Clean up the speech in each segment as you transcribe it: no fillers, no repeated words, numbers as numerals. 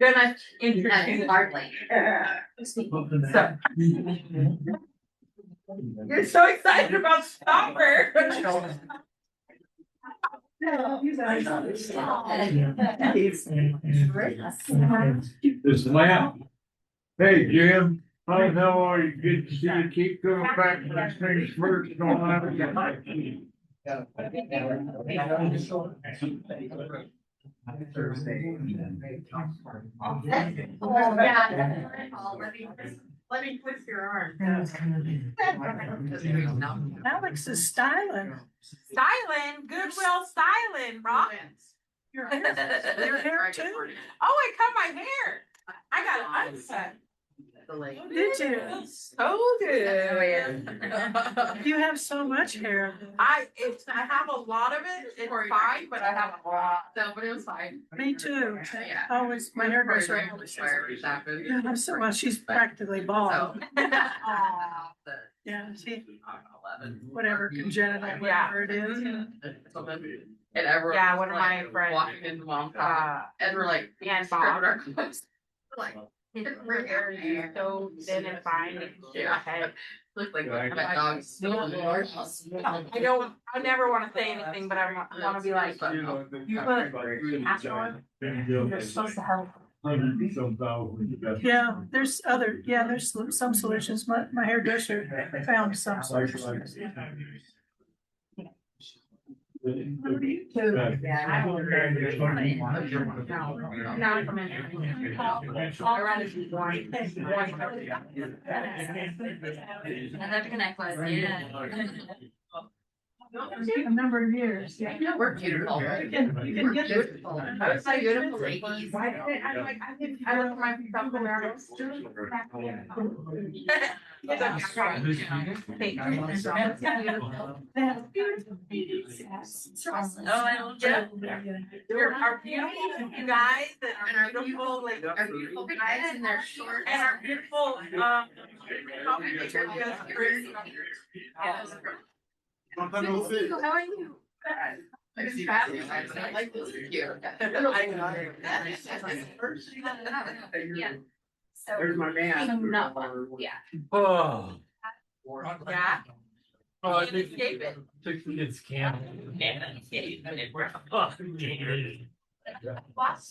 Gonna introduce hardly. So you're so excited about Stopper. This lamp. Hey, Jim. Hi, how are you? Good to see you. Keep going back to those things first. Don't have to. Let me twist your arm. Alex is styling. Styling, Goodwill styling, rock. Your hair too? Oh, I cut my hair. I got it uncut. Did you? So good. You have so much hair. I have a lot of it. It's fine, but I have a lot. No, but it was fine. Me too. Yeah. Always, my hair goes right. Yeah, so well, she's practically bald. Yeah, she, whatever congenital, whatever it is. And everyone Yeah, was one of like, my friends, walking into mom's house, and we're like, and grabbing Bob. our clothes. Like, His hair is so thin and fine. Yeah. Head. looked like a pet dog. I don't. I never want to say anything, but I want to be like, you put castor oil. You're supposed to help. Yeah, there's some solutions. My hairdresser found some solutions. A number of years. Yeah. We're beautiful. You can get Beautiful. I was so beautiful ladies. I look at myself in There are beautiful you guys that are beautiful, like Our beautiful guys and their short. and our beautiful coffee makers. How are you? It's fabulous. I like this. Cute. Yeah. So. There's my man. No, yeah. Oh. Yeah. Oh, I Can't escape it. took the kids camp.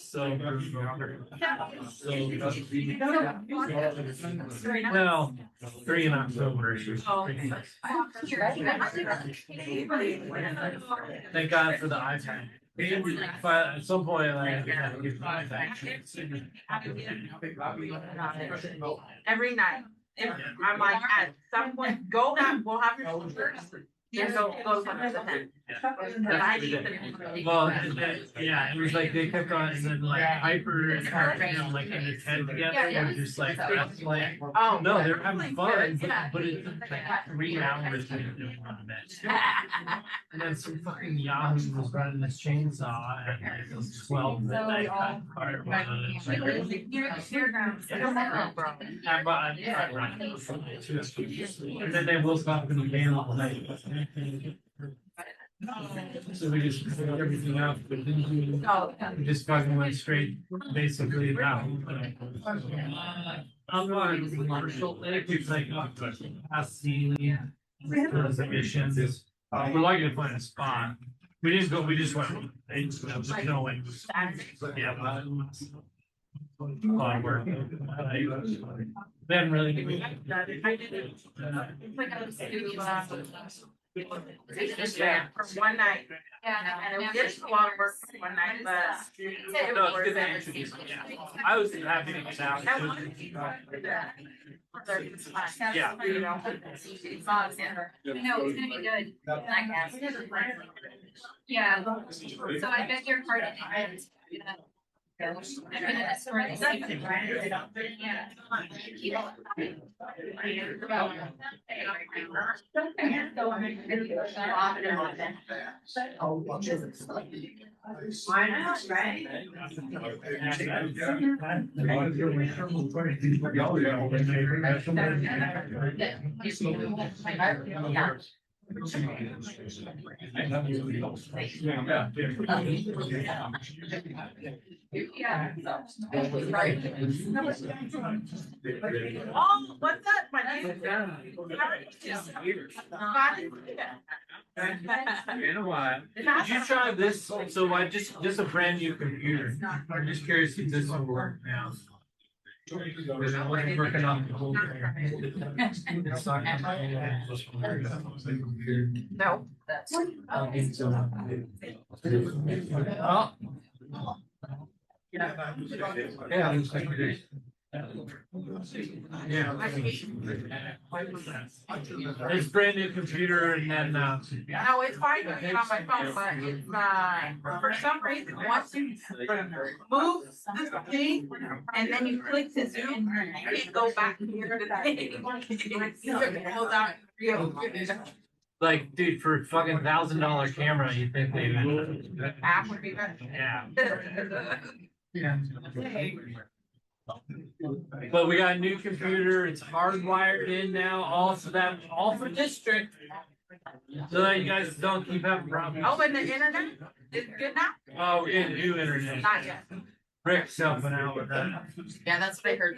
So. Well, 3 in October. Thank God for the iPad. But at some point, like, Every night. I'm like, at some point, we'll have your first. Then go to the tent. well, yeah, it was like they kept on, and then like Piper and Carson like in the tent together, and just like that's like, Oh, no, they're having fun, Yeah. but it took like 3 hours to do one event. And then some fucking Yahoo was running this chainsaw at like it was 12 midnight cut apart. And then they woke up in the game all night. So we just figured everything out, but we just fucking went straight, basically now. I'm on commercial, it's like past the emissions. We're lucky to find a spot. We didn't go, we just went, just no way. Yeah. A lot of work. Then really. I did it. It's like I was for one night. And it was a lot of work for one night, but. No, it's good to introduce me. Yeah. I was happy to get out. Yeah. You know, it's gonna be good. I guess. Yeah. So I beg your pardon. I'm gonna sort of say it, right? Yeah. Why not, right? Yeah. Oh, what's that? My name? In a while. Did you try this? So I just a brand new computer. I'm just curious if this will work now. Because I wasn't working on the whole thing. It's not No. Oh. Yeah, looks like it is. Yeah. It's brand new computer and then No, it's fine to get on my phone, but it's, for some reason, once you move this thing and then you click to zoom, you can't go back here to the thing. It goes out real good. like, dude, for a fucking $1,000 camera, you think they would. App would be better. Yeah. Yeah. But we got a new computer, it's hardwired in now, all for district. So that you guys don't keep having problems. Oh, and the internet is good now? Oh, we're getting new internet. Not yet. Rick's helping out with that. Yeah, that's what I heard.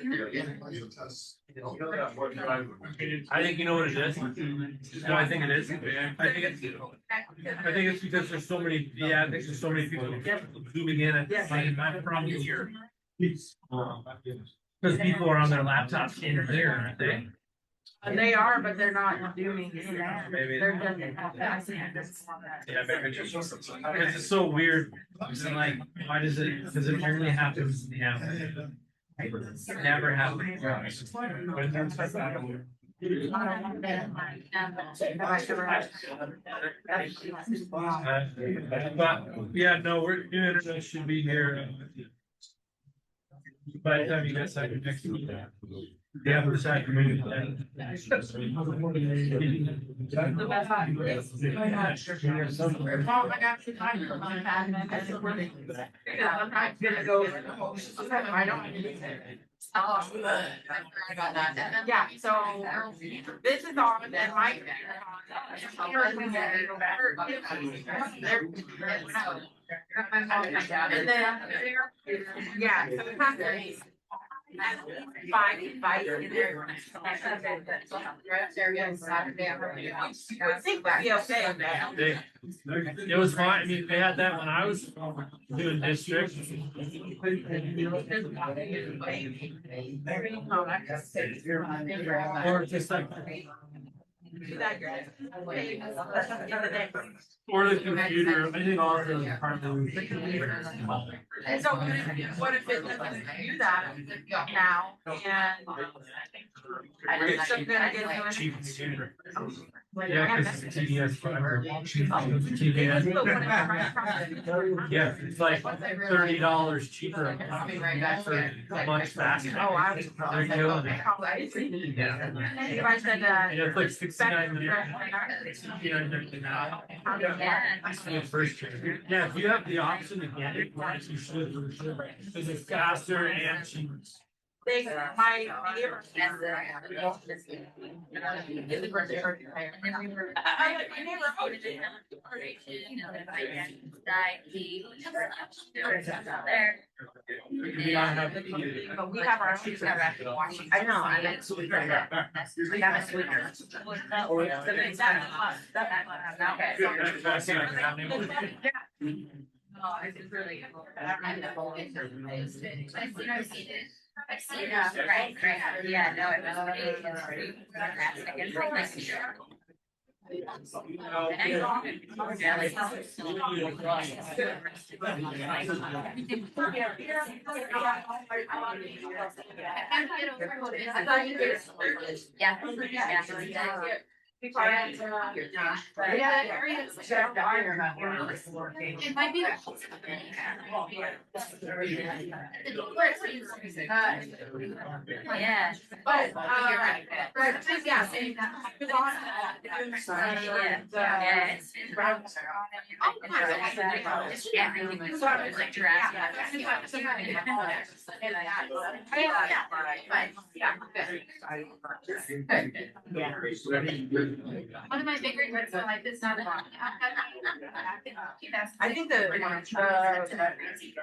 I think you know what it is. No, I think it is. I think it's because there's so many, I think there's so many people zooming in at the same time, probably here. Because people are on their laptops in here, aren't they? They are, but they're not doing it. Maybe. They're just. Yeah, maybe just. Because it's so weird. It's like, why does it, because it only happens in the app. It never happens. But, yeah, no, new internet should be here. By the time you guys have your next week. Yeah, for this afternoon. I don't. Oh, I forgot about that. Yeah, so this is on and my. And then, yeah, so it has to. Five in there. I think we'll be okay now. It was fine. I mean, they had that when I was doing district. Or just like. Or the computer, I think all of those are part of the computer. And so what if it doesn't do that now and so then I get Cheap computer. Yeah, because it's TDS fiber. TDS. Yeah, it's like $30 cheaper. Much faster. Oh, I was. They're killing it. Yeah. If I said, Yeah, it's like 69 minutes. First year. Yeah, if you have the option to get it, you should. Because it's faster and cheaper. they, my neighbor. But we have our own. I know, I meant sweeter. We have a sweeter. Oh, it's really. I've seen it, right? Yeah, no, it was pretty drastic. It's like it might be. Yeah. But, One of my big regrets in life is not a lot. I think the,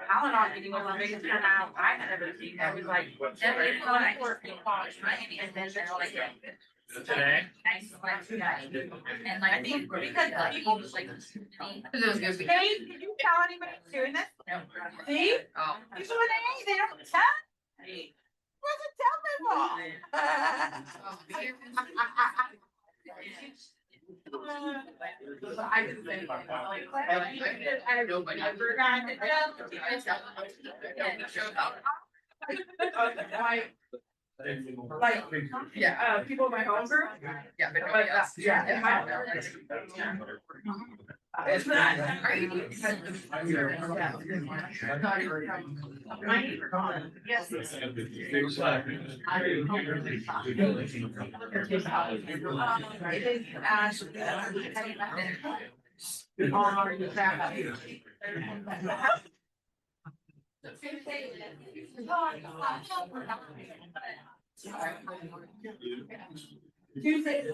Al-Anon meeting was the biggest turnout I had ever seen. That was like, every like, and then they're like. Today? And like, I think because people just like. Cause it was good. Hey, did you tell anybody doing this? See? Oh. You doing it, they don't tell. Doesn't tell people. I didn't say anything. I have nobody. I forgot to people in my home group. Yeah, but But yeah, in my. It's not. Yes. It is Ash. Tuesday.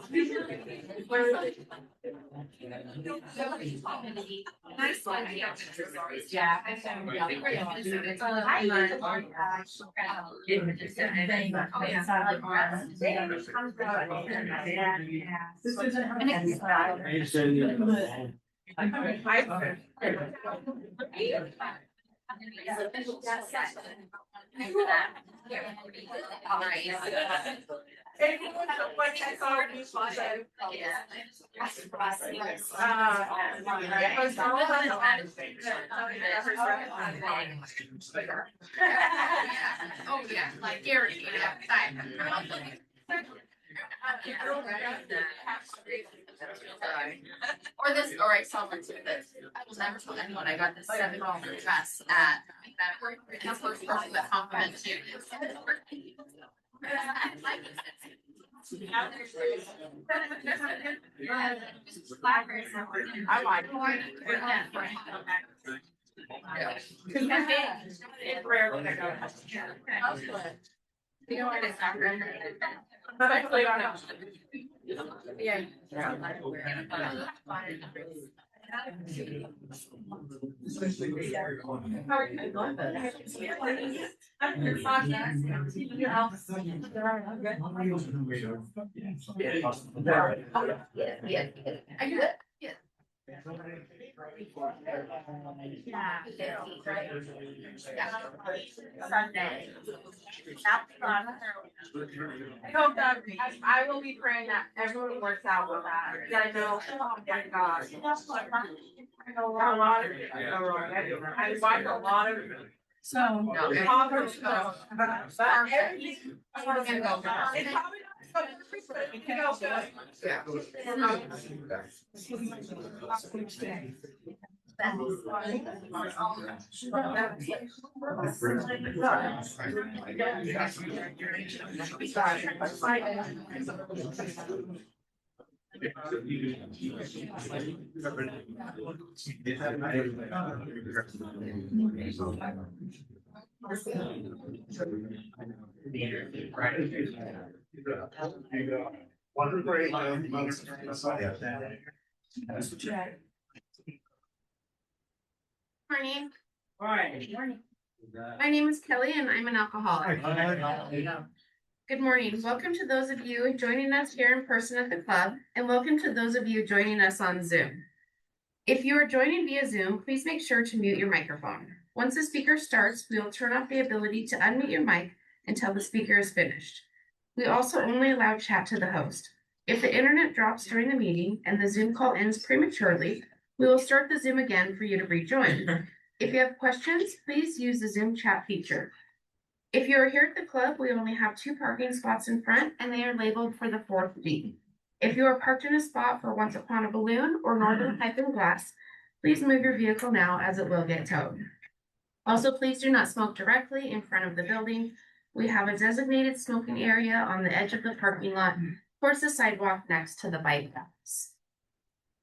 Nice one. Yeah. This isn't. Oh, yeah, like Gary, Or this, or I saw one too, that I will never tell anyone I got this $7 dress at that work, and the first person that complimented you. I like it's rare that I go. You know what it's not rare. But I play on it. Yeah. Yeah. I do it. Yeah. Sunday. I hope that, I will be praying that everyone works out with that. Yeah, I know, oh my God. A lot of it. I watch a lot of. So. Conference stuff. But everything. It's probably not. It can go good. Morning. Right. My name is Kelly and I'm an alcoholic. Good morning. Welcome to those of you joining us here in person at the club, and welcome to those of you joining us on Zoom. If you are joining via Zoom, please make sure to mute your microphone. Once the speaker starts, we will turn off the ability to unmute your mic until the speaker is finished. We also only allow chat to the host. If the internet drops during the meeting and the Zoom call ends prematurely, we will start the Zoom again for you to rejoin. If you have questions, please use the Zoom chat feature. If you are here at the club, we only have 2 parking spots in front and they are labeled for the 4th D. If you are parked in a spot for Once Upon a Balloon or Northern Pipe and Glass, please move your vehicle now as it will get towed. Also, please do not smoke directly in front of the building. We have a designated smoking area on the edge of the parking lot towards the sidewalk next to the bike paths.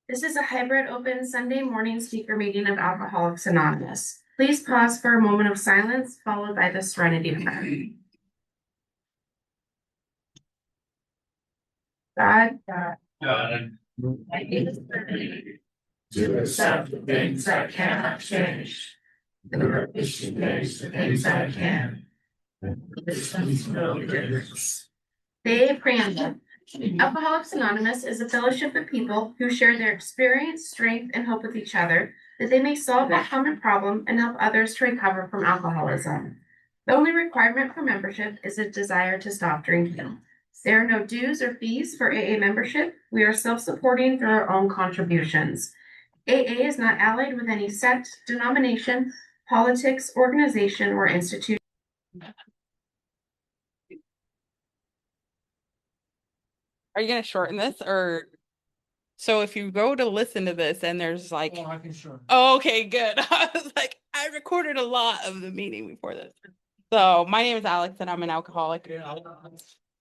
This is a hybrid open Sunday morning speaker meeting of Alcoholics Anonymous. Please pause for a moment of silence, followed by the Serenity Prayer. God, To accept the things I cannot change. And release the things I can. This makes no difference. Day Preamble. Alcoholics Anonymous is a fellowship of people who share their experience, strength, and hope with each other that they may solve a common problem and help others to recover from alcoholism. The only requirement for membership is a desire to stop drinking. There are no dues or fees for AA membership. We are self-supporting through our own contributions. AA is not allied with any sect, denomination, politics, organization, or institution. Are you gonna shorten this or? So if you go to listen to this and there's like, I can sure. oh, okay, good. I was like, I recorded a lot of the meeting before this. So my name is Alex and I'm an alcoholic.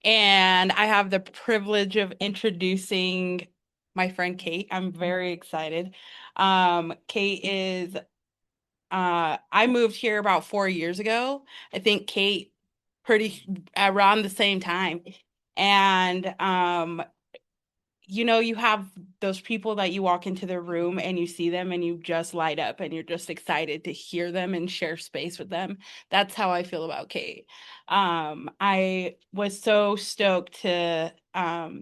And I have the privilege of introducing my friend Kate. I'm very excited. Kate is, I moved here about 4 years ago. I think Kate pretty around the same time. And you know, you have those people that you walk into the room and you see them and you just light up and you're just excited to hear them and share space with them. That's how I feel about Kate. I was so stoked to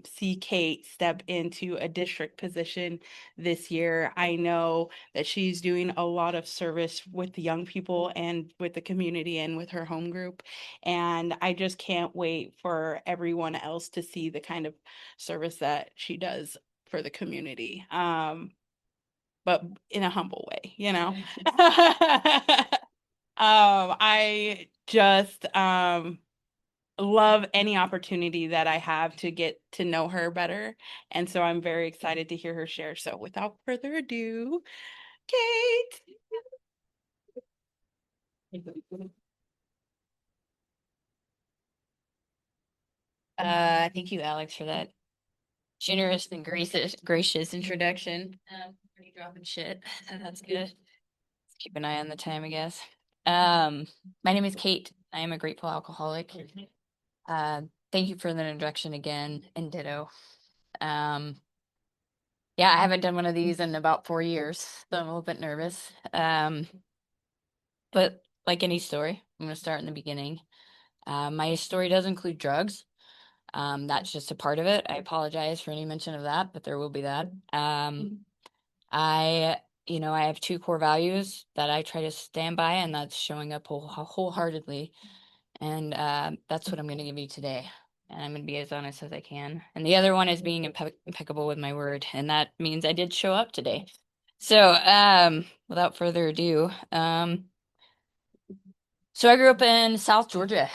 see Kate step into a district position this year. I know that she's doing a lot of service with the young people and with the community and with her home group. And I just can't wait for everyone else to see the kind of service that she does for the community. But in a humble way, you know. I just love any opportunity that I have to get to know her better. And so I'm very excited to hear her share. So without further ado, Kate. Thank you, Alex, for that generous and gracious introduction. Pretty dropping shit. That's good. Let's keep an eye on the time, I guess. My name is Kate. I am a grateful alcoholic. Thank you for the introduction again, and ditto. Yeah, I haven't done one of these in about 4 years, so I'm a little bit nervous. But like any story, I'm gonna start in the beginning. My story does include drugs. That's just a part of it. I apologize for any mention of that, but there will be that. I have 2 core values that I try to stand by, and that's showing up wholeheartedly. And that's what I'm going to give you today. And I'm going to be as honest as I can. And the other one is being impeccable with my word. And that means I did show up today. So without further ado, so I grew up in South Georgia.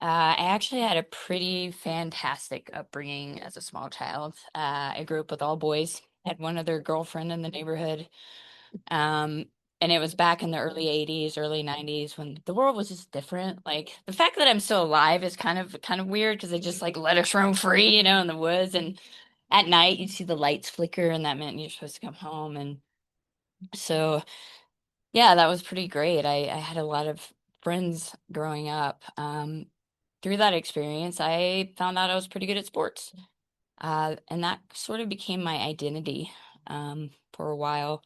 I actually had a pretty fantastic upbringing as a small child. I grew up with all boys, had one other girlfriend in the neighborhood. And it was back in the early 80s, early 90s when the world was just different. Like the fact that I'm still alive is kind of weird because they just like let us roam free, in the woods. And at night you'd see the lights flicker and that meant you're supposed to come home. And so, yeah, that was pretty great. I had a lot of friends growing up. Through that experience, I found out I was pretty good at sports. And that sort of became my identity for a while.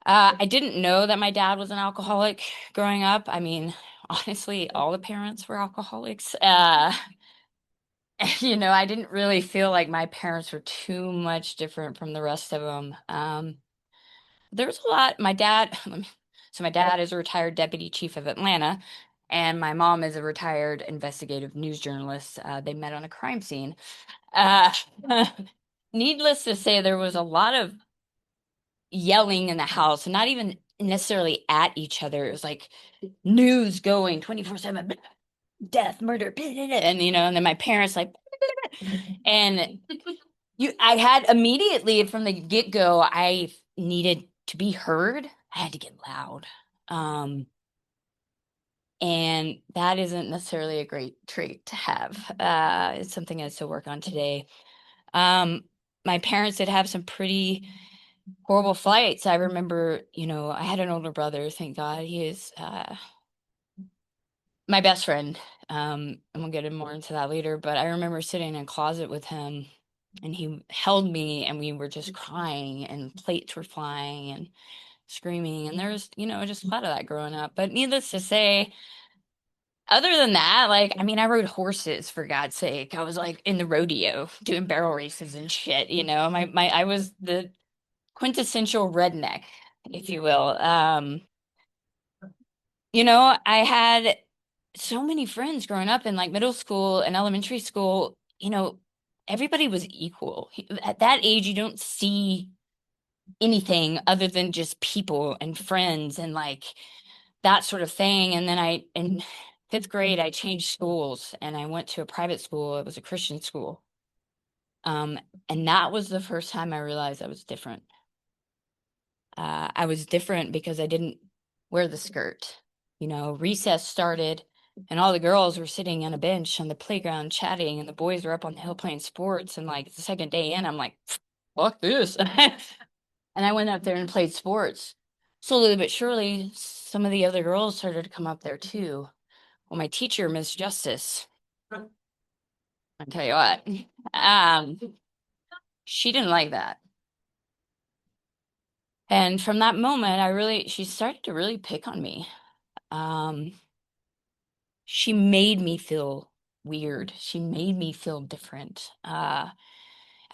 I didn't know that my dad was an alcoholic growing up. I mean, honestly, all the parents were alcoholics. I didn't really feel like my parents were too much different from the rest of them. There was a lot. My dad is a retired deputy chief of Atlanta, and my mom is a retired investigative news journalist. They met on a crime scene. Uh, Needless to say, there was a lot of yelling in the house, not even necessarily at each other. It was like news going 24/7, death, murder, and and then my parents like, and I had immediately from the get-go, I needed to be heard. I had to get loud. And that isn't necessarily a great trait to have. It's something I still work on today. My parents did have some pretty horrible fights. I remember, I had an older brother, thank God. He is my best friend. And we'll get more into that later. But I remember sitting in a closet with him And he held me and we were just crying and plates were flying and screaming. And there's, just a lot of that growing up. But needless to say, other than that, like, I mean, I rode horses for God's sake. I was like in the rodeo doing barrel races and shit, I was the quintessential redneck, if you will. I had so many friends growing up in like middle school and elementary school, everybody was equal. At that age, you don't see anything other than just people and friends and like that sort of thing. And then in fifth grade, I changed schools and I went to a private school. It was a Christian school. And that was the first time I realized I was different. I was different because I didn't wear the skirt. Recess started and all the girls were sitting on a bench on the playground chatting and the boys were up on the hill playing sports. And like the second day in, I'm like, fuck this. And I went up there and played sports. Slowly but surely, some of the other girls started to come up there too. Well, my teacher, Miss Justice, I'll tell you what, she didn't like that. And from that moment, she started to really pick on me. She made me feel weird. She made me feel different. I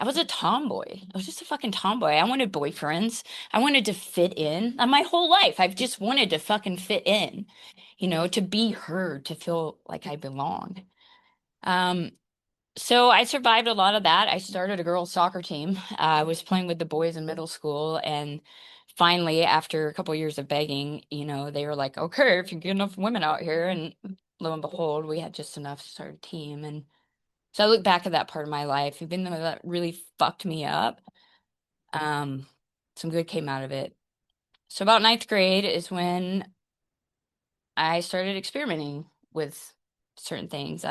was a tomboy. I was just a fucking tomboy. I wanted boyfriends. I wanted to fit in. My whole life, I've just wanted to fucking fit in, to be heard, to feel like I belonged. So I survived a lot of that. I started a girls' soccer team. I was playing with the boys in middle school, and finally, after a couple years of begging, they were like, "Okay, if you get enough women out here," and lo and behold, we had just enough to start a team. And so I look back at that part of my life, even though that really fucked me up. Some good came out of it. So about ninth grade is when I started experimenting with certain things.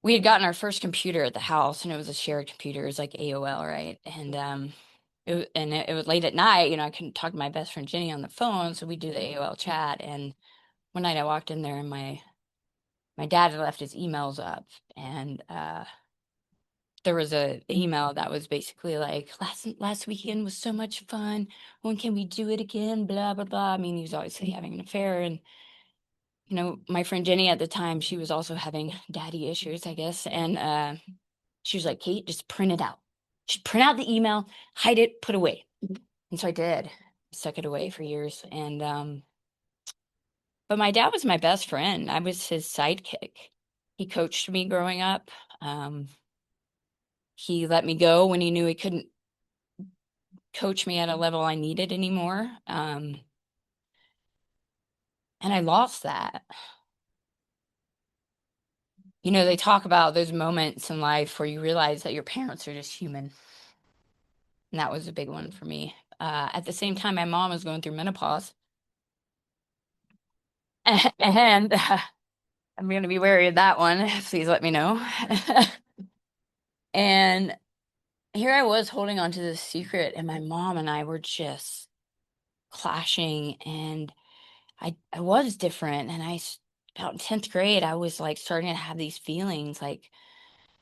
We had gotten our first computer at the house, and it was a shared computer. It was like AOL, right? And it was late at night. I couldn't talk to my best friend Jenny on the phone, so we do the AOL chat. And one night I walked in there, and my dad had left his emails up, and there was a email that was basically like, last weekend was so much fun. When can we do it again? Blah blah blah. I mean, he was obviously having an affair, and my friend Jenny at the time, she was also having daddy issues, I guess, and she was like, Kate, just print it out. Just print out the email, hide it, put away. And so I did. Stuck it away for years, and but my dad was my best friend. I was his sidekick. He coached me growing up. He let me go when he knew he couldn't coach me at a level I needed anymore. And I lost that. They talk about those moments in life where you realize that your parents are just human. And that was a big one for me. At the same time, my mom was going through menopause. And I'm going to be wary of that one. Please let me know. And here I was holding on to this secret, and my mom and I were just clashing, and I was different. And about in 10th grade, I was like starting to have these feelings like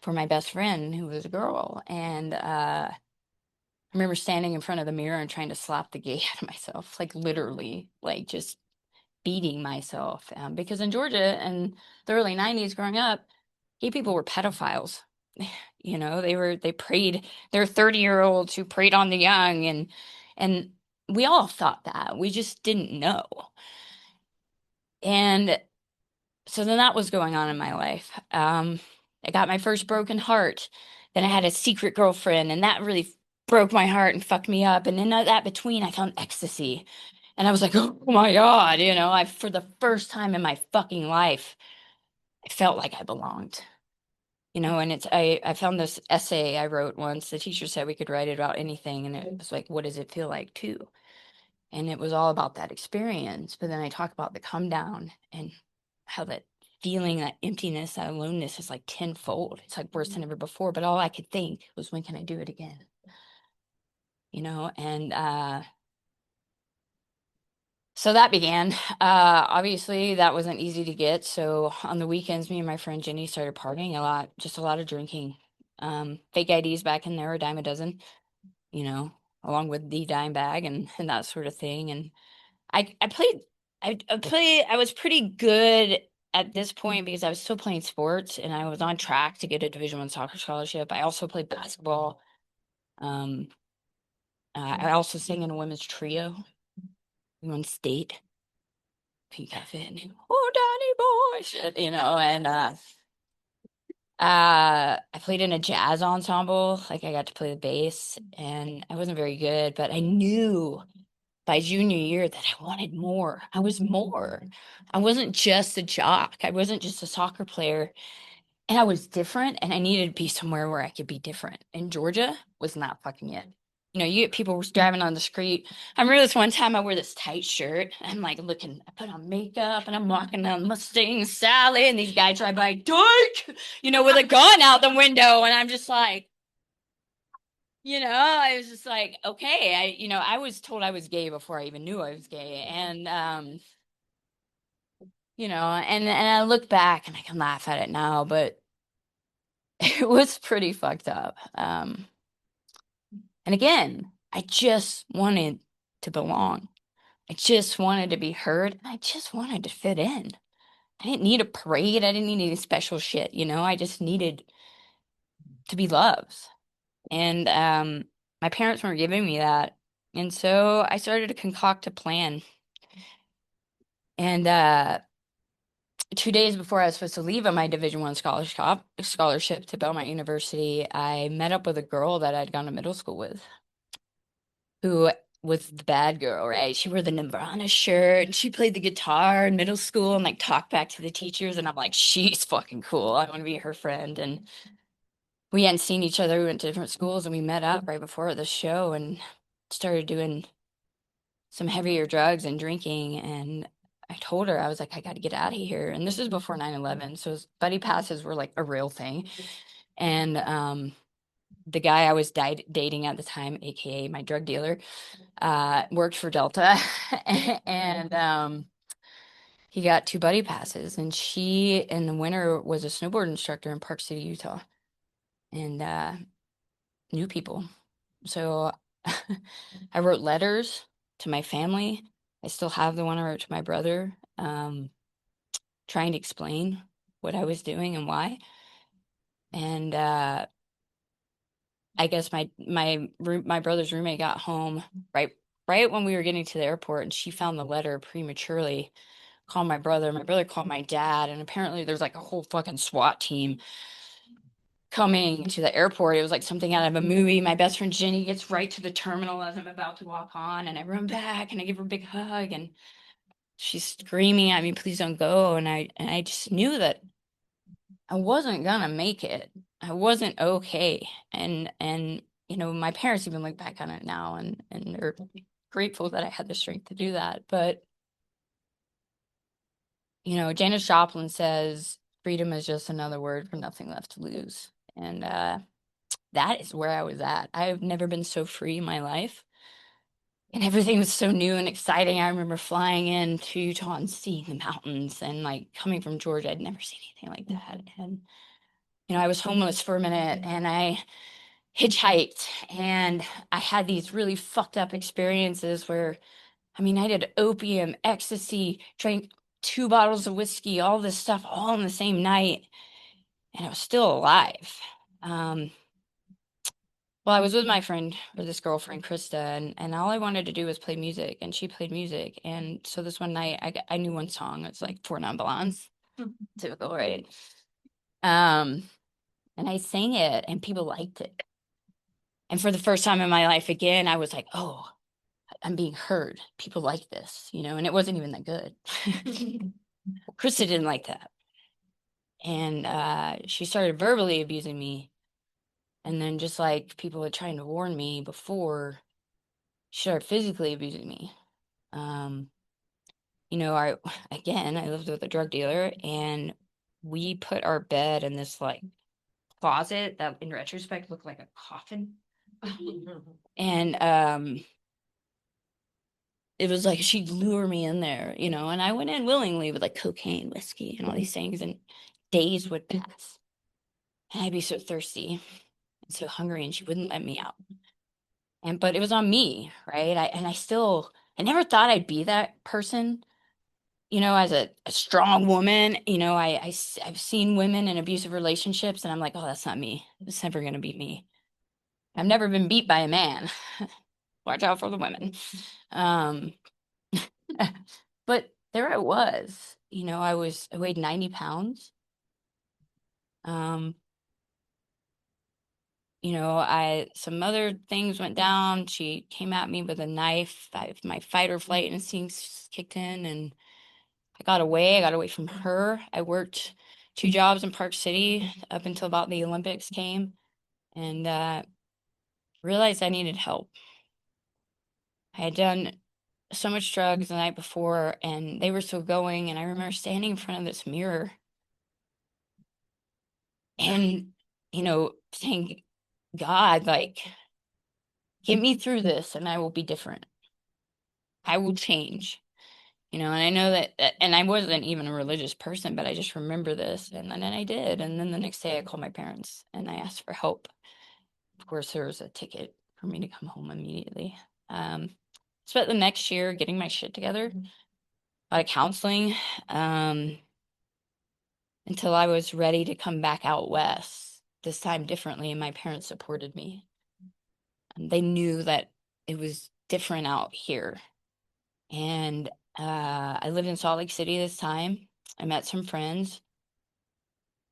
for my best friend who was a girl. And I remember standing in front of the mirror and trying to slap the gay out of myself, like literally, like just beating myself. Because in Georgia in the early 90s growing up, gay people were pedophiles. They preyed, they're 30-year-olds who preyed on the young, and we all thought that. We just didn't know. And so then that was going on in my life. I got my first broken heart. Then I had a secret girlfriend, and that really broke my heart and fucked me up. And in that between, I found ecstasy. And I was like, oh my God, for the first time in my fucking life, I felt like I belonged. And I found this essay I wrote once. The teacher said we could write it about anything. And it was like, what does it feel like too? And it was all about that experience. But then I talk about the come down and how that feeling, that emptiness, that aloneness is like tenfold. It's like worse than ever before. But all I could think was, when can I do it again? And so that began. Obviously, that wasn't easy to get. So on the weekends, me and my friend Jenny started partying a lot, just a lot of drinking. Fake IDs back in there, a dime a dozen, you know, along with the dime bag and that sort of thing. And I was pretty good at this point because I was still playing sports and I was on track to get a Division I soccer scholarship. I also played basketball. I also sang in a women's trio. We won state. Pink Cafe. Oh, Danny boy, shit, you know, and I played in a jazz ensemble. Like I got to play the bass, and I wasn't very good, but I knew by junior year that I wanted more. I was more. I wasn't just a jock. I wasn't just a soccer player. And I was different, and I needed to be somewhere where I could be different. And Georgia was not fucking it. You know, you get people driving on the street. I remember this one time I wore this tight shirt. I'm like looking, I put on makeup and I'm walking down Mustang Sally, and these guys drive by, Dyke, you know, with a gun out the window. And I'm just like, you know, I was just like, okay, I was told I was gay before I even knew I was gay. And, you know, and I look back and I can laugh at it now, but it was pretty fucked up. And again, I just wanted to belong. I just wanted to be heard. And I just wanted to fit in. I didn't need a parade. I didn't need any special shit, you know? I just needed to be loved. And my parents weren't giving me that. And so I started to concoct a plan. And 2 days before I was supposed to leave on my Division I scholarship to Belmont University, I met up with a girl that I'd gone to middle school with, who was the bad girl, right? She wore the Nirvana shirt and she played the guitar in middle school and like talked back to the teachers. And I'm like, she's fucking cool. I want to be her friend. And we hadn't seen each other. We went to different schools and we met up right before the show and started doing some heavier drugs and drinking. And I told her, I was like, I got to get out of here. And this is before 9/11. So buddy passes were like a real thing. And the guy I was dating at the time, AKA my drug dealer, worked for Delta. And he got 2 buddy passes. And she, in the winter, was a snowboard instructor in Park City, Utah. And knew people. So I wrote letters to my family. I still have the one I wrote to my brother, trying to explain what I was doing and why. And I guess my brother's roommate got home right when we were getting to the airport, and she found the letter prematurely. Called my brother. My brother called my dad, and apparently there's like a whole fucking SWAT team coming to the airport. It was like something out of a movie. My best friend Jenny gets right to the terminal as I'm about to walk on, and I run back and I give her a big hug, and she's screaming at me, please don't go. And I just knew that I wasn't gonna make it. I wasn't okay. And you know, my parents even look back on it now and they're grateful that I had the strength to do that. But you know, Janis Joplin says freedom is just another word for nothing left to lose. And that is where I was at. I've never been so free in my life. And everything was so new and exciting. I remember flying into Utah and seeing the mountains, and like coming from Georgia, I'd never seen anything like that. And, you know, I was homeless for a minute and I hitchhiked, and I had these really fucked up experiences where, I mean, I did opium, ecstasy, drank 2 bottles of whiskey, all this stuff all in the same night. And I was still alive. Well, I was with my friend, or this girlfriend, Krista, and all I wanted to do was play music, and she played music. And so this one night, I knew one song. It's like Four Non Blondes, typical, right? And I sang it, and people liked it. And for the first time in my life, again, I was like, oh, I'm being heard. People like this, you know, and it wasn't even that good. Krista didn't like that. And she started verbally abusing me. And then just like people were trying to warn me before, she started physically abusing me. You know, I lived with a drug dealer, and we put our bed in this like closet that in retrospect looked like a coffin. And it was like she'd lure me in there, you know, and I went in willingly with like cocaine, whiskey, and all these things, and days would pass. And I'd be so thirsty. so hungry, and she wouldn't let me out. But it was on me, right? I never thought I'd be that person, as a strong woman. I've seen women in abusive relationships, and I'm like, oh, that's not me. It's never gonna be me. I've never been beat by a man. Watch out for the women. Um, but there I was, I weighed 90 pounds. Um, some other things went down. She came at me with a knife. My fight or flight instincts kicked in, and I got away. I got away from her. I worked 2 jobs in Park City up until about the Olympics came, and realized I needed help. I had done so much drugs the night before, and they were still going. And I remember standing in front of this mirror and, saying, God, like, get me through this and I will be different. I will change. And I know and I wasn't even a religious person, but I just remember this. And then I did. And then the next day I called my parents and I asked for help. Of course, there was a ticket for me to come home immediately. Spent the next year getting my shit together, a lot of counseling, until I was ready to come back out west, this time differently. And my parents supported me. And they knew that it was different out here. And I lived in Salt Lake City this time. I met some friends.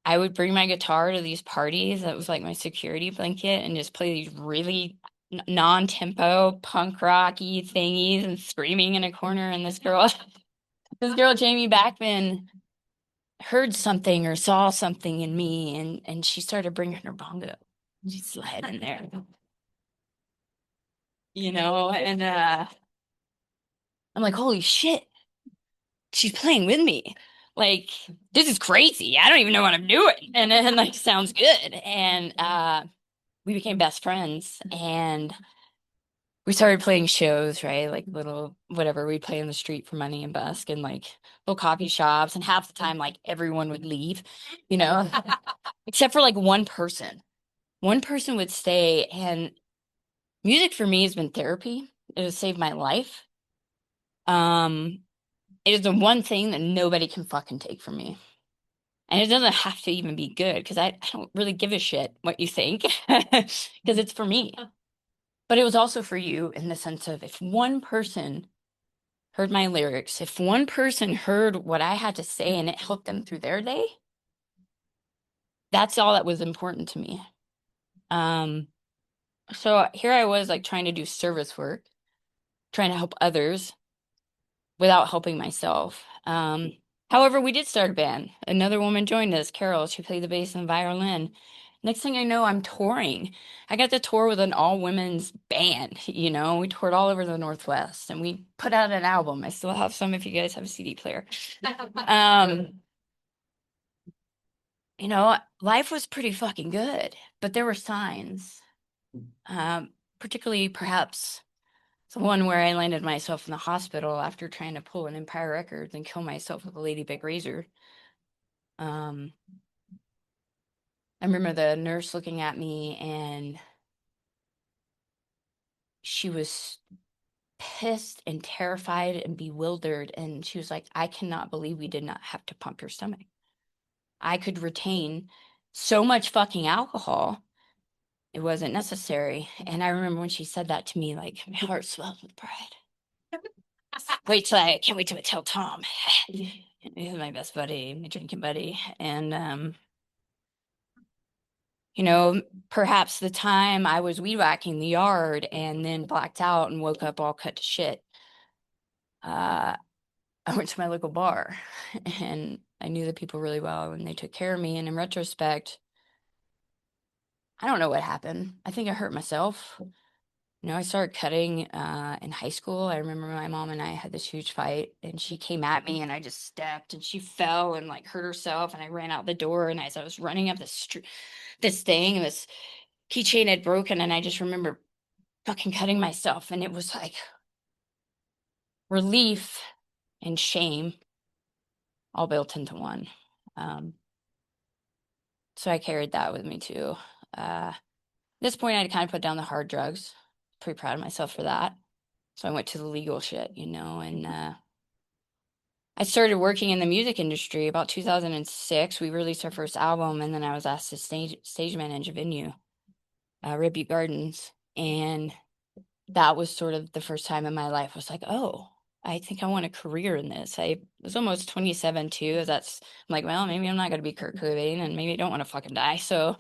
I would bring my guitar to these parties. That was like my security blanket, and just play these really non-tempo punk rocky thingies and screaming in a corner. And this girl, Jamie Backman, heard something or saw something in me, and she started bringing her bongo. She slid in there, and I'm like, holy shit, she's playing with me. Like, this is crazy. I don't even know what I'm doing. And then like, sounds good. And we became best friends, and we started playing shows, right? Like little whatever, we'd play on the street for money and busk, and like little coffee shops. And half the time, like everyone would leave, except for like one person. One person would stay, and music for me has been therapy. It has saved my life. It is the one thing that nobody can fucking take from me. And it doesn't have to even be good, because I don't really give a shit what you think, because it's for me. But it was also for you, in the sense of, if one person heard my lyrics, if one person heard what I had to say and it helped them through their day, that's all that was important to me. So here I was, like, trying to do service work, trying to help others without helping myself. However, we did start a band. Another woman joined us, Carol. She played the bass and violin. Next thing I know, I'm touring. I got to tour with an all-women's band, We toured all over the Northwest, and we put out an album. I still have some if you guys have a CD player. Life was pretty fucking good, but there were signs. Particularly perhaps the one where I landed myself in the hospital after trying to pull an Empire Records and kill myself with a Lady Big razor. I remember the nurse looking at me, and she was pissed and terrified and bewildered. And she was like, I cannot believe we did not have to pump your stomach. I could retain so much fucking alcohol. It wasn't necessary. And I remember when she said that to me, like, my heart swelled with pride. Can't wait till I tell Tom. He's my best buddy, my drinking buddy. And perhaps the time I was weed whacking the yard and then blacked out and woke up all cut to shit, I went to my local bar, and I knew the people really well, and they took care of me. And in retrospect, I don't know what happened. I think I hurt myself. I started cutting in high school. I remember my mom and I had this huge fight, and she came at me, and I just stepped, and she fell and like hurt herself, and I ran out the door. And as I was running up the street, this keychain had broken, and I just remember fucking cutting myself, and it was like relief and shame all built into one. So I carried that with me too. this point, I'd kind of put down the hard drugs. Pretty proud of myself for that. So I went to the legal shit, and I started working in the music industry about 2006. We released our first album, and then I was asked to stage manage a venue, Red Butte Gardens. And that was sort of the first time in my life I was like, oh, I think I want a career in this. I was almost 27 too. I'm like, well, maybe I'm not going to be Kurt Cobain and maybe I don't want to fucking die. So,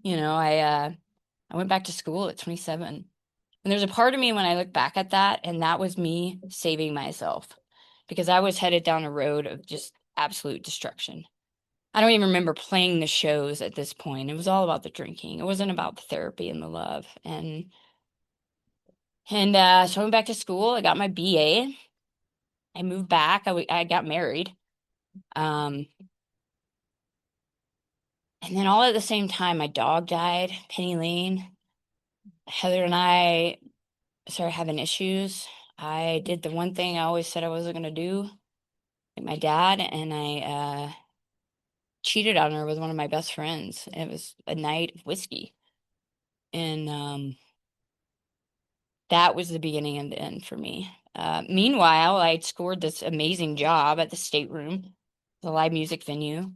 I went back to school at 27. And there's a part of me when I look back at that, and that was me saving myself because I was headed down a road of just absolute destruction. I don't even remember playing the shows at this point. It was all about the drinking. It wasn't about the therapy and the love. So I went back to school. I got my BA. I moved back. I got married. And then all at the same time, my dog died, Penny Lane. Heather and I started having issues. I did the one thing I always said I wasn't going to do, like my dad, and I cheated on her with one of my best friends. It was a night of whiskey. And that was the beginning and the end for me. Meanwhile, I'd scored this amazing job at the State Room, the live music venue.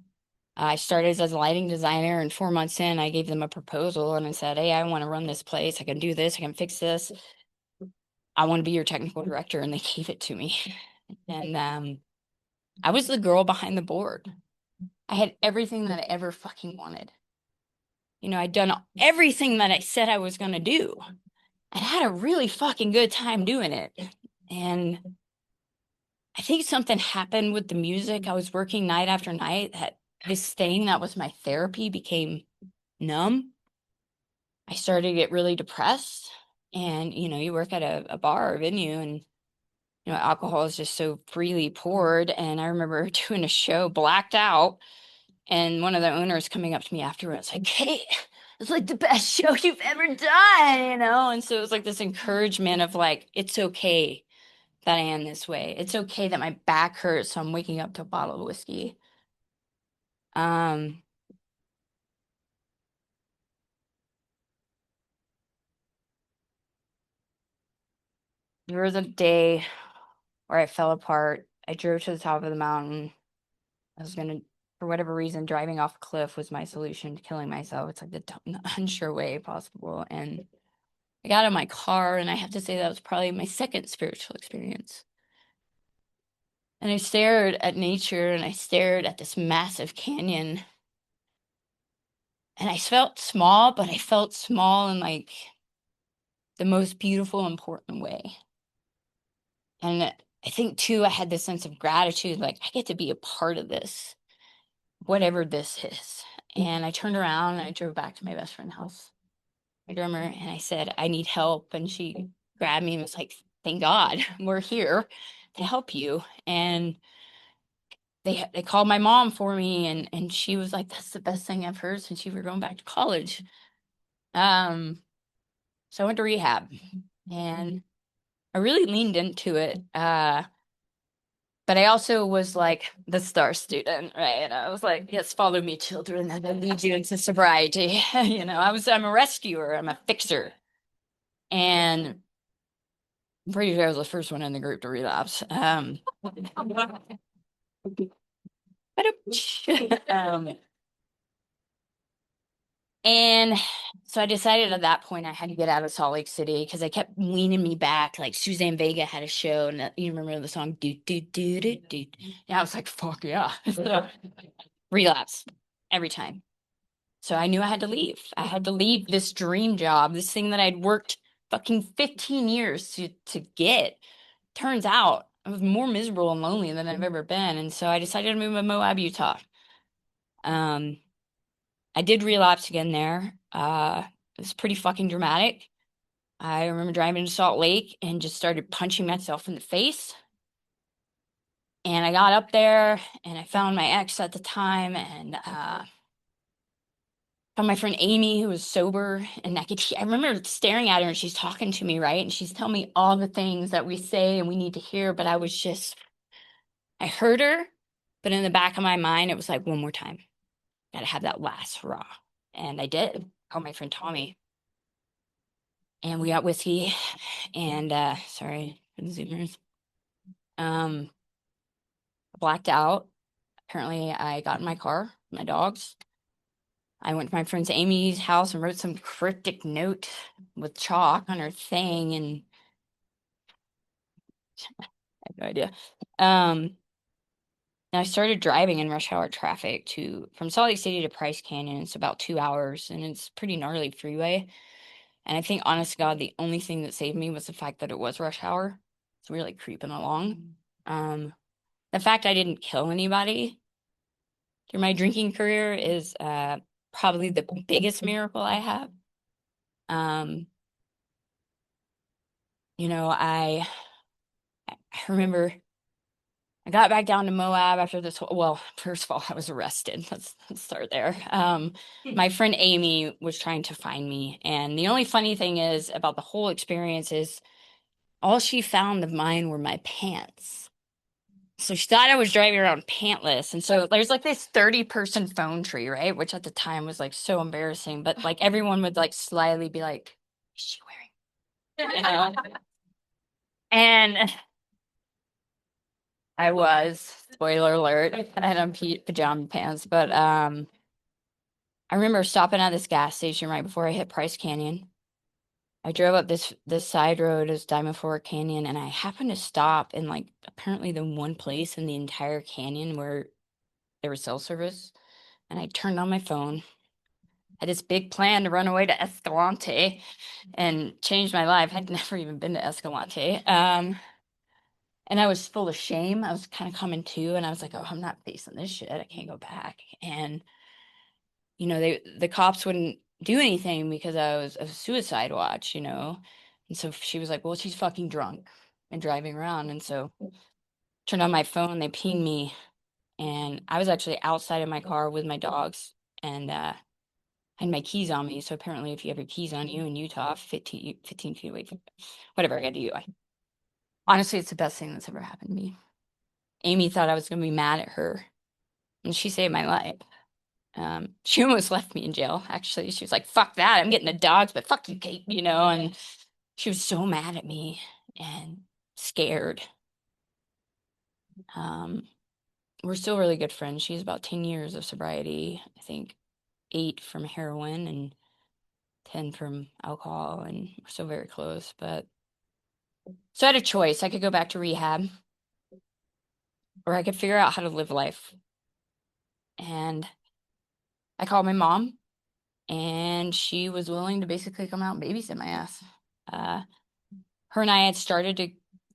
I started as a lighting designer, and 4 months in, I gave them a proposal and I said, hey, I want to run this place. I can do this. I can fix this. I want to be your technical director. And they gave it to me. And I was the girl behind the board. I had everything that I ever fucking wanted. I'd done everything that I said I was going to do. I had a really fucking good time doing it. And I think something happened with the music. I was working night after night that this thing that was my therapy became numb. I started to get really depressed. And, you work at a bar or venue and, alcohol is just so freely poured. And I remember doing a show, blacked out, and one of the owners coming up to me afterwards, like, hey, it's like the best show you've ever done, And so it was like this encouragement of like, it's okay that I am this way. It's okay that my back hurts, so I'm waking up to a bottle of whiskey. There was a day where I fell apart. I drove to the top of the mountain. For whatever reason, driving off a cliff was my solution to killing myself. It's like the unsure way possible. And I got in my car, and I have to say that was probably my second spiritual experience. And I stared at nature, and I stared at this massive canyon. And I felt small, but I felt small in like the most beautiful, important way. And I think too, I had this sense of gratitude, like I get to be a part of this, whatever this is. And I turned around and I drove back to my best friend's house, my drummer, and I said, I need help. And she grabbed me and was like, thank God we're here to help you. And they called my mom for me, and she was like, that's the best thing I've heard since you were going back to college. So I went to rehab and I really leaned into it. But I also was like the star student, right? And I was like, yes, follow me, children, and I'll lead you into sobriety. I'm a rescuer, I'm a fixer. And I'm pretty sure I was the first one in the group to relapse. And so I decided at that point I had to get out of Salt Lake City because they kept leaning me back. Like Suzanne Vega had a show, and you remember the song "Do Do Do Do Do." And I was like, "Fuck yeah!" Relapse every time. So I knew I had to leave. I had to leave this dream job, this thing that I'd worked fucking 15 years to get. Turns out I was more miserable and lonely than I've ever been, and so I decided to move to Moab, Utah. I did relapse again there. It was pretty fucking dramatic. I remember driving to Salt Lake and just started punching myself in the face. And I got up there and I found my ex at the time and found my friend Amy, who was sober. And I remember staring at her and she's talking to me, right? And she's telling me all the things that we say and we need to hear. But I heard her, but in the back of my mind, it was like, one more time. Gotta have that last hurrah. And I did. Called my friend Tommy. and we got whiskey, and sorry for the Zoomers. Blacked out. Apparently, I got in my car, my dogs. I went to my friend's Amy's house and wrote some cryptic note with chalk on her thing, and I have no idea. And I started driving in rush hour traffic from Salt Lake City to Price Canyon. It's about 2 hours, and it's pretty gnarly freeway. And I think, honest to God, the only thing that saved me was the fact that it was rush hour. So we were like creeping along. The fact I didn't kill anybody through my drinking career is probably the biggest miracle I have. I remember I got back down to Moab after this well, first of all, I was arrested. Let's start there. My friend Amy was trying to find me, and the only funny thing is about the whole experience is all she found of mine were my pants. So she thought I was driving around pantless. And so there's like this 30-person phone tree, right? Which at the time was like so embarrassing. But like everyone would like slyly be like, is she wearing? You know? And I was, spoiler alert, I had on pajama pants. But I remember stopping at this gas station right before I hit Price Canyon. I drove up this side road as Diamond Fork Canyon, and I happened to stop in like apparently the one place in the entire canyon where there was cell service. And I turned on my phone. I had this big plan to run away to Escalante and change my life. I'd never even been to Escalante. And I was full of shame. I was kind of coming to, and I was like, oh, I'm not facing this shit. I can't go back. And the cops wouldn't do anything because I was a suicide watch, And so she was like, well, she's fucking drunk and driving around. And so turned on my phone, they pinged me, and I was actually outside of my car with my dogs, and I had my keys on me. So apparently if you have your keys on you in Utah, 15 feet away from whatever I got to do. Honestly, it's the best thing that's ever happened to me. Amy thought I was going to be mad at her, and she saved my life. She almost left me in jail, actually. She was like, fuck that, I'm getting the dogs, but fuck you, Kate, and she was so mad at me and scared. We're still really good friends. She has about 10 years of sobriety, I think 8 from heroin and 10 from alcohol, and we're still very close. But so I had a choice. I could go back to rehab, or I could figure out how to live life. And I called my mom, and she was willing to basically come out and babysit my ass. Her and I had started to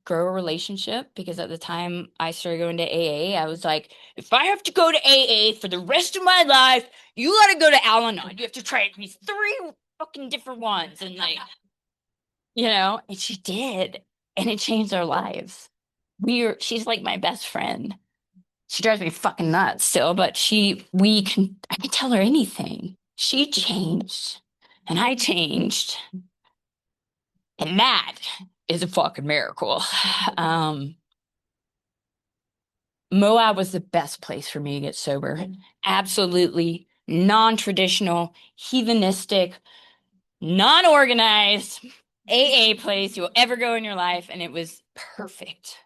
grow a relationship because at the time I started going to AA, I was like, if I have to go to AA for the rest of my life, you gotta go to Al-Anon. You have to try these 3 fucking different ones. And like, and she did. And it changed our lives. She's like my best friend. She drives me fucking nuts still, but I can tell her anything. She changed and I changed. And that is a fucking miracle. Moab was the best place for me to get sober. Absolutely non-traditional, heathenistic, non-organized AA place you'll ever go in your life. And it was perfect.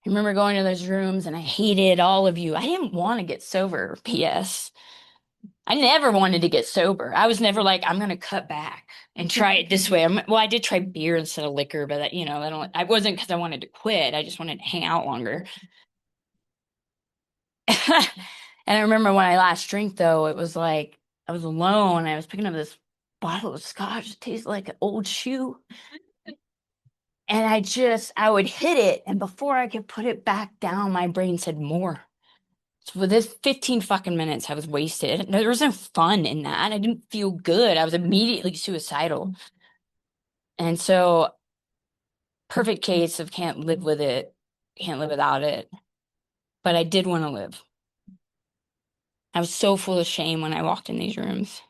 I remember going to those rooms and I hated all of you. I didn't want to get sober, P.S. I never wanted to get sober. I was never like, I'm going to cut back and try it this way. I did try beer instead of liquor, but I wasn't because I wanted to quit. I just wanted to hang out longer. And I remember when I last drank, though, it was like I was alone. I was picking up this bottle of scotch that tasted like an old shoe. And I would hit it. And before I could put it back down, my brain said more. So for this 15 fucking minutes, I was wasted. There was no fun in that. I didn't feel good. I was immediately suicidal. And so, perfect case of can't live with it, can't live without it. But I did want to live. I was so full of shame when I walked in these rooms.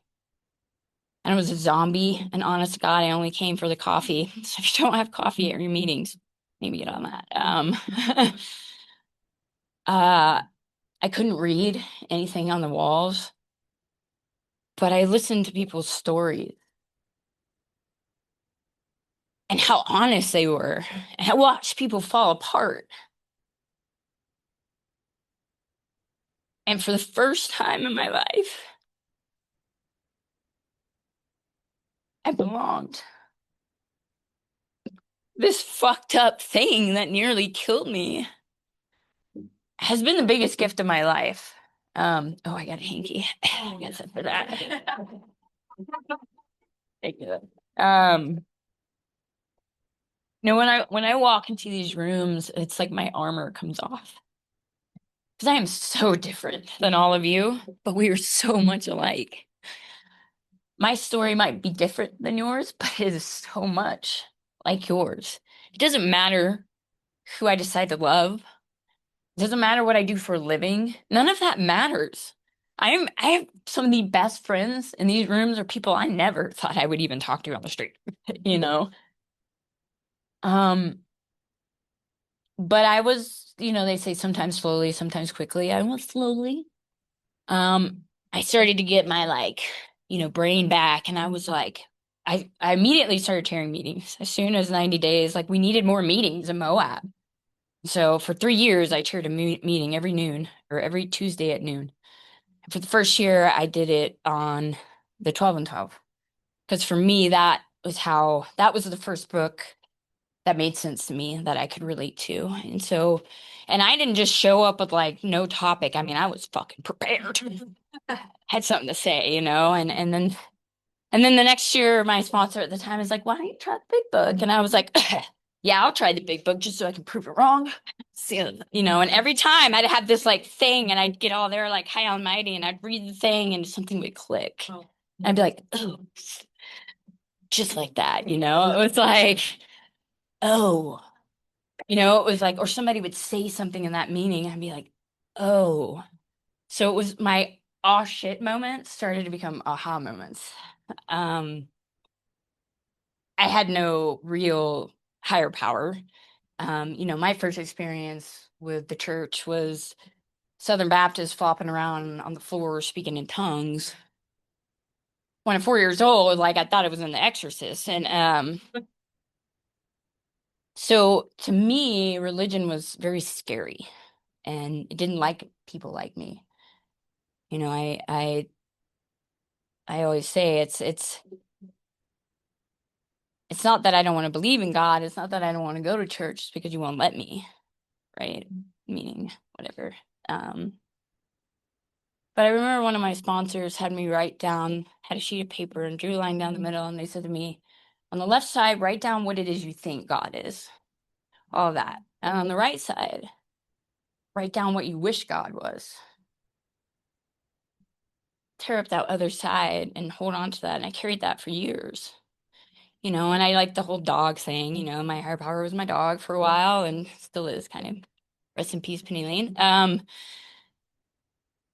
And I was a zombie. And honest to God, I only came for the coffee. So if you don't have coffee at your meetings, maybe get on that. I couldn't read anything on the walls, but I listened to people's stories. and how honest they were. And I watched people fall apart. And for the first time in my life, I belonged. This fucked up thing that nearly killed me has been the biggest gift of my life. Oh, I got a hanky. I guess for that. Thank you. When I walk into these rooms, it's like my armor comes off. Because I am so different than all of you, but we are so much alike. My story might be different than yours, but it is so much like yours. It doesn't matter who I decide to love. It doesn't matter what I do for a living. None of that matters. I have some of the best friends in these rooms are people I never thought I would even talk to on the street, you know? Um, but I was, they say sometimes slowly, sometimes quickly. I went slowly. I started to get my brain back, and I was like, I immediately started chairing meetings as soon as 90 days. Like, we needed more meetings in Moab. So for 3 years, I chaired a meeting every noon or every Tuesday at noon. For the first year, I did it on the 12 and 12. Because for me, that was the first book that made sense to me that I could relate to. And I didn't just show up with like no topic. I mean, I was fucking prepared. Had something to say, and then the next year, my sponsor at the time is like, why don't you try the big book? And I was like, yeah, I'll try the big book just so I can prove it wrong. And every time I'd have this like thing and I'd get all there like high on mighty and I'd read the thing and something would click. Oh. I'd be like, oh, just like that, It was like, oh, it was like, or somebody would say something in that meaning. I'd be like, oh. So it was my aw shit moments started to become aha moments. I had no real higher power. My first experience with the church was Southern Baptists flopping around on the floor speaking in tongues. When I'm 4 years old, like I thought it was in The Exorcist. And so to me, religion was very scary and it didn't like people like me. I always say it's not that I don't want to believe in God. It's not that I don't want to go to church. It's because you won't let me, right? Meaning whatever. But I remember one of my sponsors had me had a sheet of paper and drew a line down the middle. And they said to me, on the left side, write down what it is you think God is. All of that. And on the right side, write down what you wish God was. Tear up that other side and hold on to that. And I carried that for years. And I like the whole dog thing, my higher power was my dog for a while and still is kind of. Rest in peace, Penny Lane.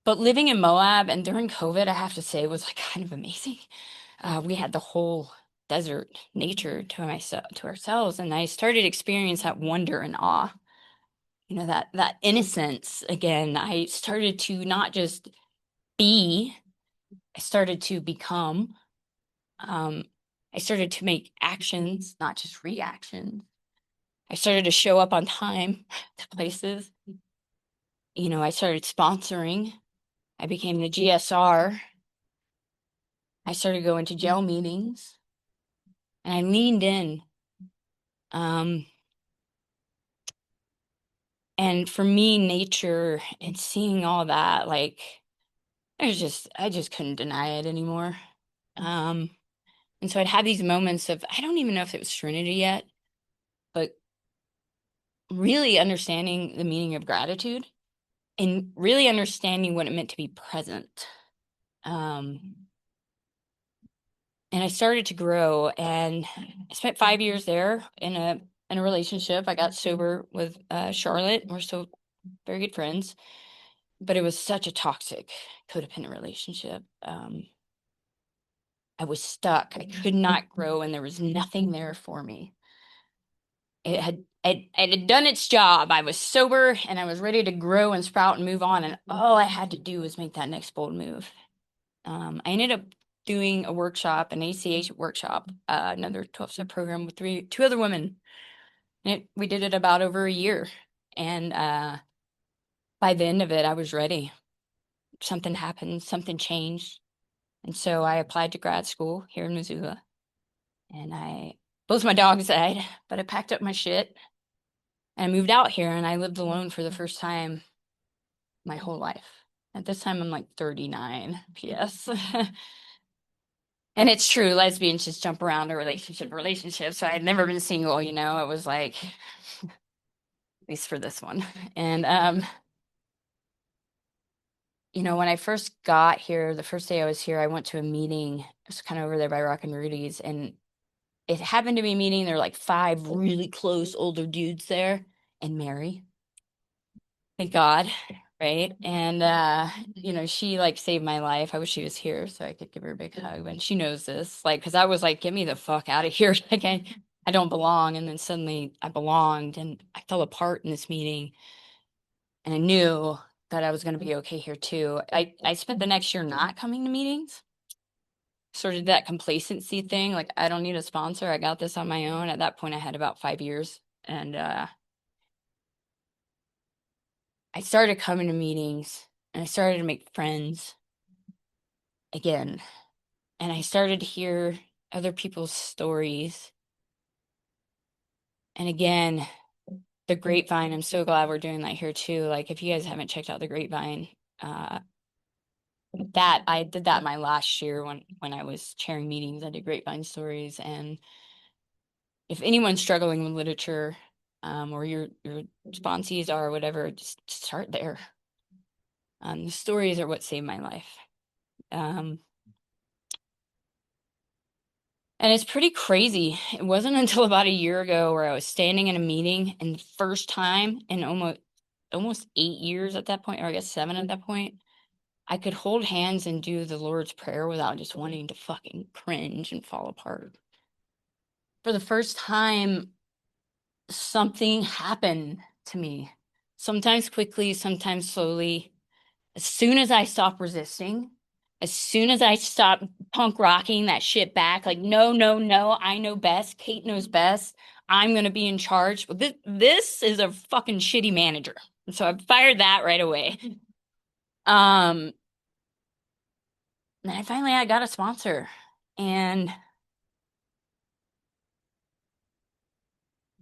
But living in Moab and during COVID, I have to say, was like kind of amazing. We had the whole desert nature to ourselves, and I started to experience that wonder and awe. That innocence again. I started to not just be, I started to become. I started to make actions, not just reactions. I started to show up on time to places. I started sponsoring. I became the GSR. I started going to jail meetings and I leaned in. And for me, nature and seeing all that, like, I just couldn't deny it anymore. And so I'd have these moments of, I don't even know if it was Trinity yet, but really understanding the meaning of gratitude and really understanding what it meant to be present. And I started to grow, and I spent 5 years there in a relationship. I got sober with Charlotte. We're still very good friends, but it was such a toxic, codependent relationship. I was stuck. I could not grow, and there was nothing there for me. It had done its job. I was sober, and I was ready to grow and sprout and move on, and all I had to do was make that next bold move. I ended up doing a workshop, an ACH workshop, another 12-step program with two other women. And we did it about over a year. And by the end of it, I was ready. Something happened, something changed. And so I applied to grad school here in Missoula. And both my dogs died, but I packed up my shit and I moved out here and I lived alone for the first time my whole life. At this time, I'm like 39, PS. And it's true, lesbians just jump around to relationship. So I had never been single, you know, it was like, at least for this one. And, you know, when I first got here, the first day I was here, I went to a meeting. It was kind of over there by Rock and Rudy's, and it happened to be a meeting. There were like 5 really close older dudes there, and Mary. Thank God, right? And you know, she like saved my life. I wish she was here so I could give her a big hug. And she knows this, like, because I was like, get me the fuck out of here. Like, I don't belong. And then suddenly I belonged, and I fell apart in this meeting. And I knew that I was going to be okay here too. I spent the next year not coming to meetings. Sort of that complacency thing. Like, I don't need a sponsor. I got this on my own. At that point, I had about 5 years. And I started coming to meetings and I started to make friends again. And I started to hear other people's stories. And again, the Grapevine, I'm so glad we're doing that here too. Like, if you guys haven't checked out the Grapevine, that I did that my last year when I was chairing meetings. I did Grapevine stories. And if anyone's struggling with literature, or your sponsees are, or whatever, just start there. The stories are what saved my life. And it's pretty crazy. It wasn't until about a year ago where I was standing in a meeting, and the first time in almost 8 years at that point, or I guess 7 at that point, I could hold hands and do the Lord's Prayer without just wanting to fucking cringe and fall apart. For the first time, something happened to me. Sometimes quickly, sometimes slowly. As soon as I stopped resisting, as soon as I stopped punk rocking that shit back, like, no, I know best. Kate knows best. I'm going to be in charge. But this is a fucking shitty manager. And so I fired that right away. And I got a sponsor, and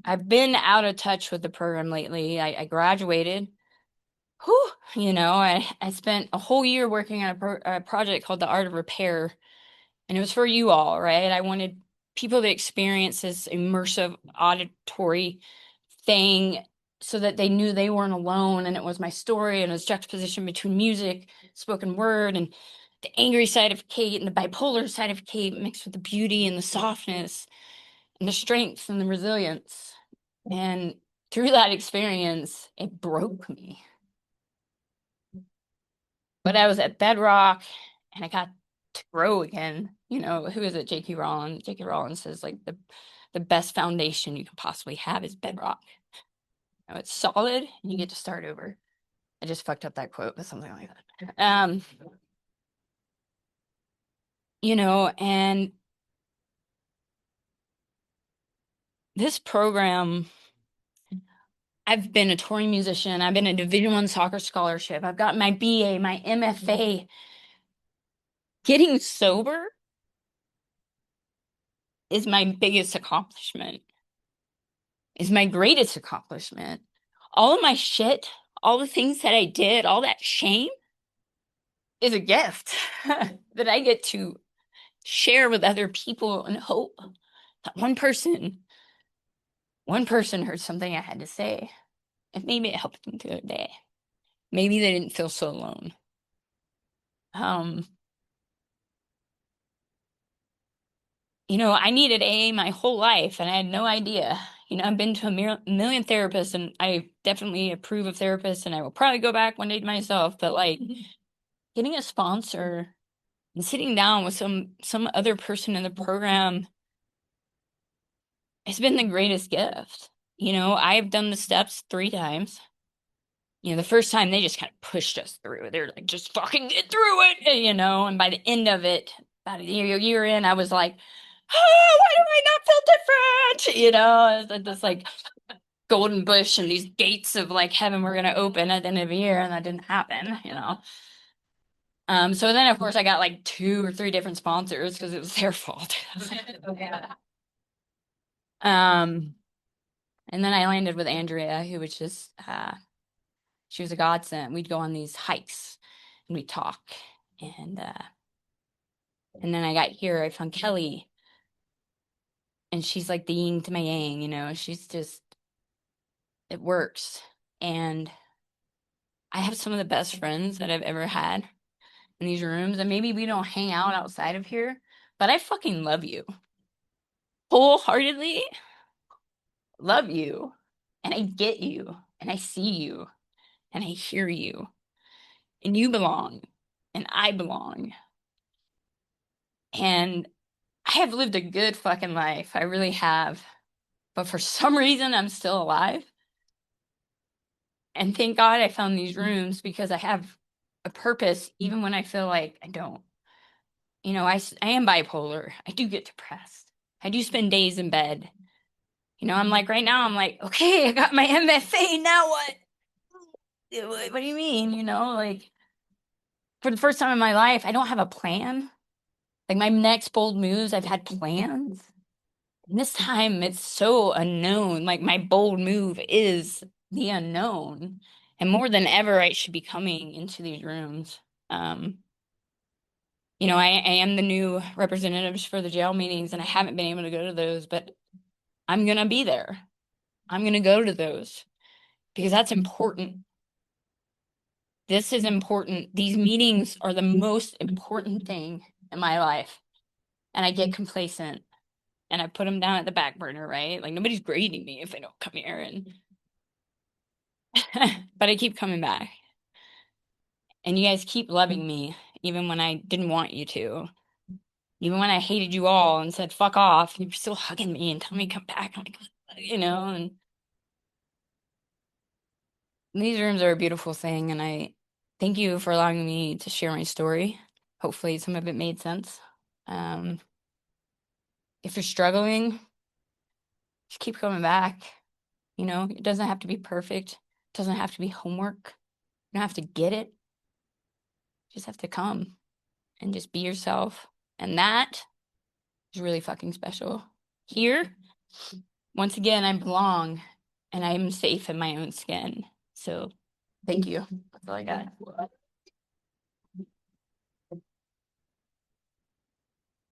I've been out of touch with the program lately. I graduated. Whew, you know, I spent a whole year working on a project called The Art of Repair, and it was for you all, right? I wanted people to experience this immersive auditory thing so that they knew they weren't alone, and it was my story, and it was juxtaposition between music, spoken word, and the angry side of Kate and the bipolar side of Kate mixed with the beauty and the softness and the strength and the resilience. And through that experience, it broke me. But I was at bedrock and I got to grow again. You know, who is it? J.K. Rowling. J.K. Rowling says, like, the best foundation you can possibly have is bedrock. You know, it's solid and you get to start over. I just fucked up that quote, but something like that. You know, and this program, I've been a touring musician. I've been a Division I soccer scholarship. I've got my BA, my MFA. Getting sober is my biggest accomplishment, is my greatest accomplishment. All of my shit, all the things that I did, all that shame is a gift that I get to share with other people and hope that one person heard something I had to say, and maybe it helped them through their day. Maybe they didn't feel so alone. You know, I needed AA my whole life and I had no idea. You know, I've been to a million therapists, and I definitely approve of therapists, and I will probably go back one day to myself, but like getting a sponsor and sitting down with some other person in the program has been the greatest gift. You know, I've done the steps 3 times. You know, the first time they just kind of pushed us through. They're like, just fucking get through it, you know, and by the end of it, about a year in, I was like, oh, why do I not feel different? You know, it's this like golden bush and these gates of like heaven were gonna open at the end of the year, and that didn't happen, you know. So then of course I got like 2 or 3 different sponsors because it was their fault. Um, and then I landed with Andrea, who was just she was a godsend. We'd go on these hikes and we'd talk. And then I got here, I found Kelly. And she's like the yin to my yang, you know, she's just, it works. And I have some of the best friends that I've ever had in these rooms. And maybe we don't hang out outside of here, but I fucking love you. Wholeheartedly love you. And I get you. And I see you. And I hear you. And you belong. And I belong. And I have lived a good fucking life. I really have. But for some reason, I'm still alive. And thank God I found these rooms because I have a purpose, even when I feel like I don't. You know, I am bipolar. I do get depressed. I do spend days in bed. You know, I'm like, right now, I'm like, okay, I got my MFA. Now what? What do you mean? You know, like, for the first time in my life, I don't have a plan. Like, my next bold moves, I've had plans. And this time, it's so unknown. Like, my bold move is the unknown. And more than ever, I should be coming into these rooms. You know, I am the new representatives for the jail meetings, and I haven't been able to go to those, but I'm going to be there. I'm going to go to those because that's important. This is important. These meetings are the most important thing in my life. And I get complacent and I put them down at the back burner, right? Like, nobody's grading me if I don't come here. And but I keep coming back. And you guys keep loving me, even when I didn't want you to. Even when I hated you all and said, fuck off, you're still hugging me and telling me to come back. I'm like, you know, and these rooms are a beautiful thing. And I thank you for allowing me to share my story. Hopefully some of it made sense. If you're struggling, just keep coming back. You know, it doesn't have to be perfect. It doesn't have to be homework. You don't have to get it. You just have to come and just be yourself. And that is really fucking special. Here, once again, I belong and I'm safe in my own skin. So thank you. That's all I got.